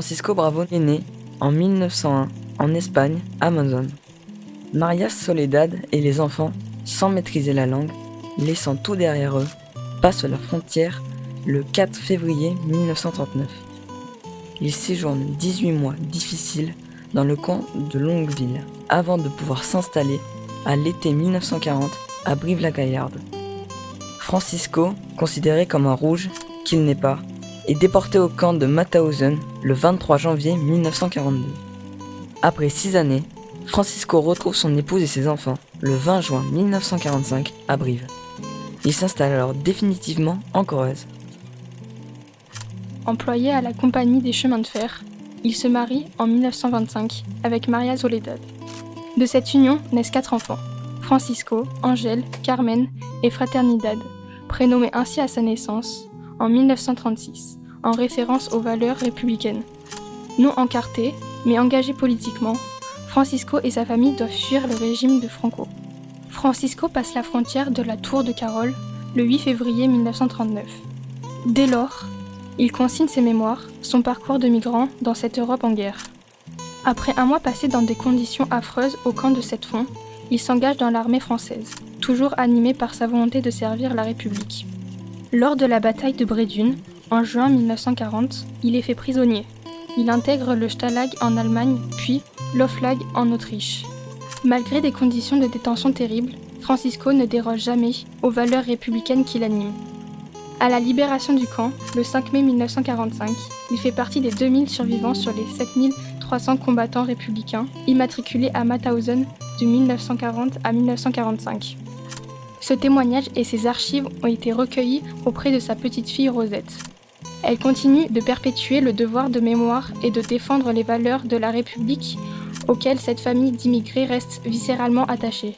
Francisco Bravo est né en 1901 en Espagne, Amazone. Maria Soledad et les enfants, sans maîtriser la langue, laissant tout derrière eux, passent la frontière le 4 février 1939. Ils séjournent 18 mois difficiles dans le camp de Longueville avant de pouvoir s'installer à l'été 1940 à Brive-la-Gaillarde. Francisco, considéré comme un rouge, qu'il n'est pas, est déporté au camp de Mauthausen le 23 janvier 1942. Après 6 années, Francisco retrouve son épouse et ses enfants le 20 juin 1945 à Brive. Il s'installe alors définitivement en Corrèze. Employé à la Compagnie des chemins de fer, il se marie en 1925 avec Maria Soledad. De cette union naissent 4 enfants, Francisco, Angel, Carmen et Fraternidad, prénommés ainsi à sa naissance en 1936, en référence aux valeurs républicaines. Non encarté, mais engagé politiquement, Francisco et sa famille doivent fuir le régime de Franco. Francisco passe la frontière de la Tour de Carol le 8 février 1939. Dès lors, il consigne ses mémoires, son parcours de migrant dans cette Europe en guerre. Après un mois passé dans des conditions affreuses au camp de Sept-Fonds, il s'engage dans l'armée française, toujours animé par sa volonté de servir la République. Lors de la bataille de Brédune, en juin 1940, il est fait prisonnier. Il intègre le Stalag en Allemagne, puis l'Oflag en Autriche. Malgré des conditions de détention terribles, Francisco ne déroge jamais aux valeurs républicaines qui l'animent. À la libération du camp, le 5 mai 1945, il fait partie des 2000 survivants sur les 7300 combattants républicains immatriculés à Mauthausen de 1940 à 1945. Ce témoignage et ses archives ont été recueillis auprès de sa petite-fille Rosette. Elle continue de perpétuer le devoir de mémoire et de défendre les valeurs de la République auxquelles cette famille d'immigrés reste viscéralement attachée.